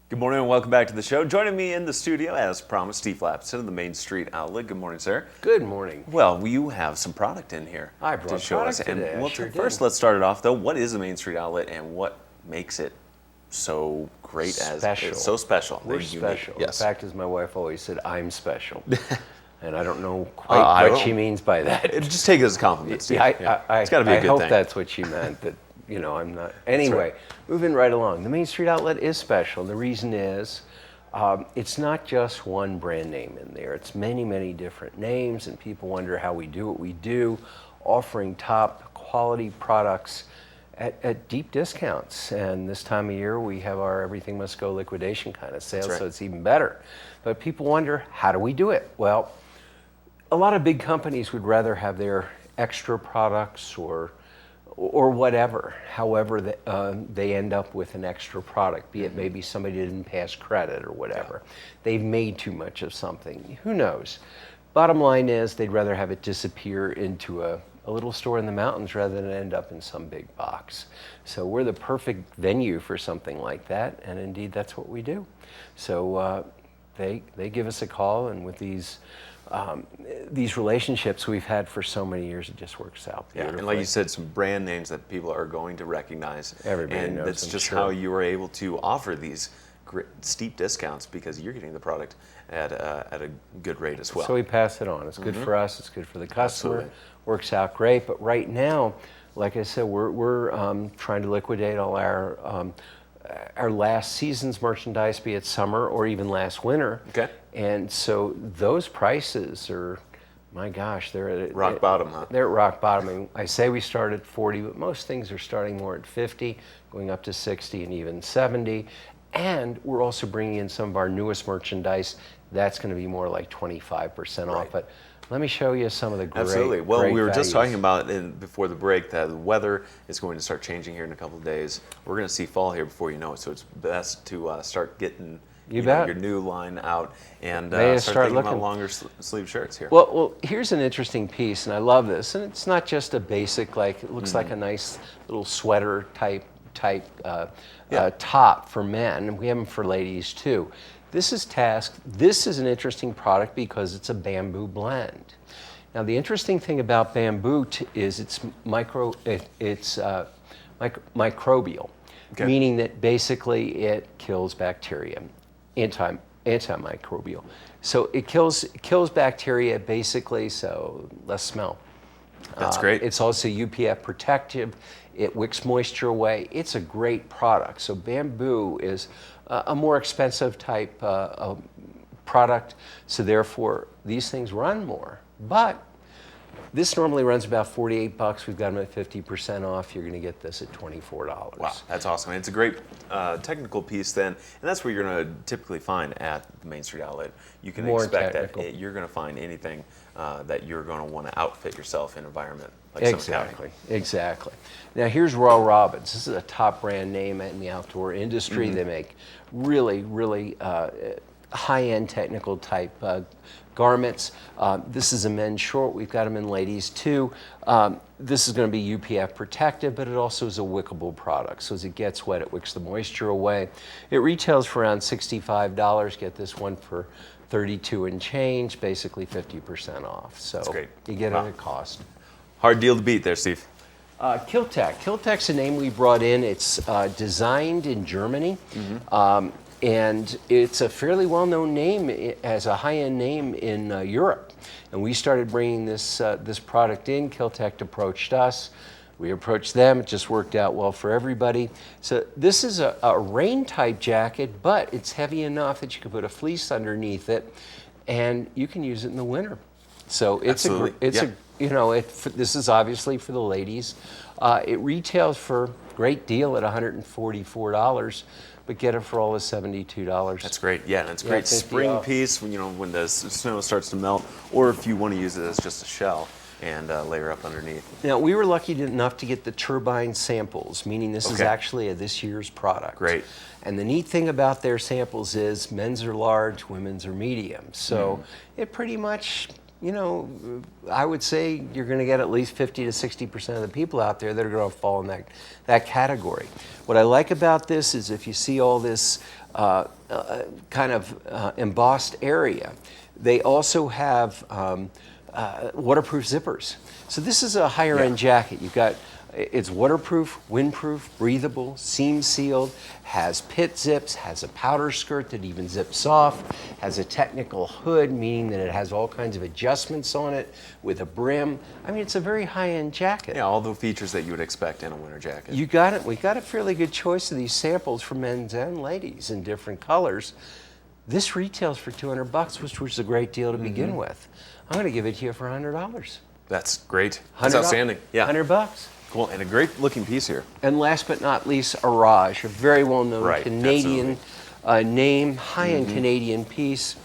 Good morning and welcome back to the show. Joining me in the studio, as promised, Steve Lapson of the Main Street Outlet. Good morning, sir. Good morning. Well, you have some product in here I brought to show us. product today, I sure First, did. let's start it off, though. What is the Main Street Outlet and what makes it so great Special. it's so special? We're and unique? special. Yes. In fact, as my wife always said, I'm special. And I don't know quite what she means by that. Just take it as a compliment, Steve. Yeah, It's got to be a good I hope thing. that's what she meant, that, I'm not. Anyway, moving right along. The Main Street Outlet is special. The reason is it's not just one brand name in there. It's many, many different names, and people wonder how we do what we do, offering top quality products at deep discounts. And this time of year, we have our Everything Must Go liquidation kind of sale, right. so it's even better. But people wonder, how do we do it? Well, a lot of big companies would rather have their extra products or whatever. However, they end up with an extra product, be it maybe somebody didn't pass credit or whatever. They've made too much of something. Who knows? Bottom line is they'd rather have it disappear into a little store in the mountains rather than end up in some big box. So we're the perfect venue for something like that, and indeed that's what we do. So they give us a call, and with these relationships we've had for so many years, it just works out Yeah, beautifully. and like you said, some brand names that people are going to recognize. Everybody and knows, that's I'm just sure. how you were able to offer these steep discounts, because you're getting the product at a good rate as well. So we pass it on. It's good for us. It's good for the customer. Absolutely. Works out great. But right now, like I said, we're trying to liquidate all our last season's merchandise, be it summer or even last winter. Okay. And so those prices are, my gosh, they're at Rock bottom, huh? They're at rock bottom. And I say we start at 40, but most things are starting more at 50, going up to 60 and even 70. And we're also bringing in some of our newest merchandise. That's going to be more like 25% off. Right. But let me show you some of the great Absolutely. Well, great we were just values. talking about before the break that the weather is going to start changing here in a couple of days. We're going to see fall here before you know it, so it's best to start getting You bet. your new line out and They start start thinking about looking. longer sleeve shirts here. Well, here's an interesting piece, and I love this. And it's not just a basic, like, it looks like a nice little sweater type top for men, and we have them for ladies too. This is Task. This is an interesting product because it's a bamboo blend. Now, the interesting thing about bamboo is it's microbial, Okay. meaning that basically it kills bacteria, antimicrobial. So it kills bacteria basically, so less smell. That's great. It's also UPF protective. It wicks moisture away. It's a great product. So bamboo is a more expensive type product. So therefore, these things run more. But this normally runs about $48. We've got them at 50% off. You're going to get this at $24. Wow, that's awesome. And it's a great technical piece then, and that's what you're going to typically find at the Main Street Outlet. You can More expect technical. that you're going to find anything that you're going to want to outfit yourself in an environment like Summit County. Exactly. Now here's Royal Robbins. This is a top brand name in the outdoor industry. They make really, really high-end technical type garments. This is a men's short. We've got them in ladies too. This is going to be UPF protective, but it also is a wickable product. So as it gets wet, it wicks the moisture away. It retails for around $65. Get this one for $32 and change, basically 50% off. So That's great. you get Wow. it at cost. Hard deal to beat there, Steve. Kiltech. Kiltech's a name we brought in. It's designed in Germany. And it's a fairly well-known name as a high-end name in Europe. And we started bringing this product in. Kiltech approached us. We approached them. It just worked out well for everybody. So this is a rain-type jacket, but it's heavy enough that you can put a fleece underneath it, and you can use it in the winter. So it's Absolutely. this is obviously for the ladies. It retails for a great deal at $144. But get it for all the $72. That's great. Yeah, and it's a Yeah, great 50 spring off. piece when the snow starts to melt, or if you want to use it as just a shell and layer up underneath. Now, we were lucky enough to get the turbine samples, meaning this is Okay. actually this year's product. Great. And the neat thing about their samples is men's are large, women's are medium. So it pretty much, I would say you're going to get at least 50 to 60% of the people out there that are going to fall in that category. What I like about this is if you see all this kind of embossed area. They also have waterproof zippers. So this is a higher end jacket. You've got, it's waterproof, windproof, breathable, seam sealed, has pit zips, has a powder skirt that even zips off, has a technical hood, meaning that it has all kinds of adjustments on it with a brim. I mean, it's a very high end jacket. Yeah, all the features that you would expect in a winter jacket. You got it. We got a fairly good choice of these samples for men's and ladies in different colors. This retails for $200, which was a great deal to begin with. I'm going to give it to you for $100. That's great. That's outstanding. Yeah. $100. Cool, and a great looking piece here. And last but not least, Araj, a very well-known Right, Canadian name, high-end Canadian piece.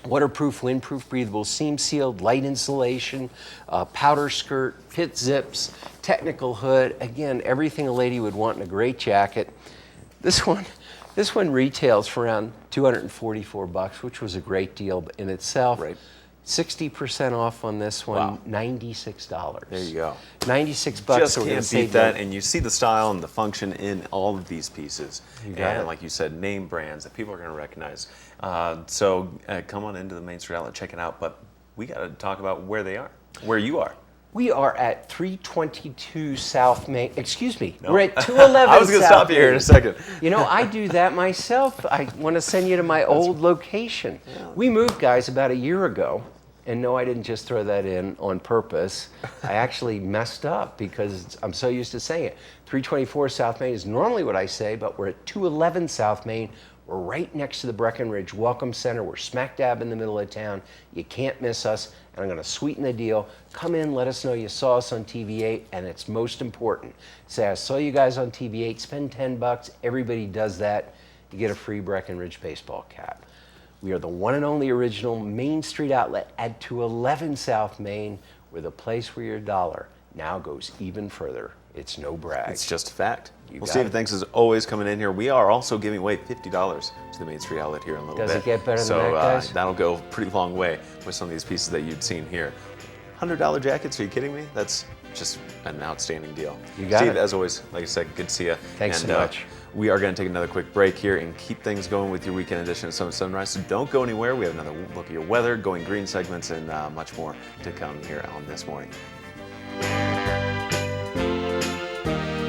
Waterproof, windproof, breathable, seam sealed, light insulation, powder skirt, pit zips, technical hood. Again, everything a lady would want in a great jacket. This one retails for around $244, which was a great deal in itself. Right. 60% off on this one, Wow. $96. There you go. $96. Just so we're gonna can't save beat that, you- and you see the style and the function in all of these pieces. You got And it. like you said, name brands that people are going to recognize. So come on into the Main Street Outlet, check it out. But we got to talk about where they are, where you are. We are at 322 South Main. Excuse me. No. We're at 211 I was going to South stop you here in a Main. second. You know, I do that myself. I want to send you to my old location. We moved, guys, about a year ago. And no, I didn't just throw that in on purpose. I actually messed up because I'm so used to saying it. 324 South Main is normally what I say, but we're at 211 South Main. We're right next to the Breckenridge Welcome Center. We're smack dab in the middle of town. You can't miss us. And I'm going to sweeten the deal. Come in, let us know you saw us on TV8, and it's most important. Say, I saw you guys on TV8, spend $10. Everybody does that. You get a free Breckenridge baseball cap. We are the one and only original Main Street Outlet at 211 South Main. We're the place where your dollar now goes even further. It's no brag. It's just a fact. You Well, got Steve, it. thanks as always coming in here. We are also giving away $50 to the Main Street Outlet here in a little Does bit. it get better than so, that, guys? that'll go a pretty long way with some of these pieces that you'd seen here. $100 jackets, are you kidding me? That's just an outstanding deal. You got Steve, it. as always, like I said, good to see you. Thanks and, so much. We are going to take another quick break here and keep things going with your weekend edition of Sun Sunrise. So don't go anywhere. We have another look at your weather, going green segments, and much more to come here on This Morning.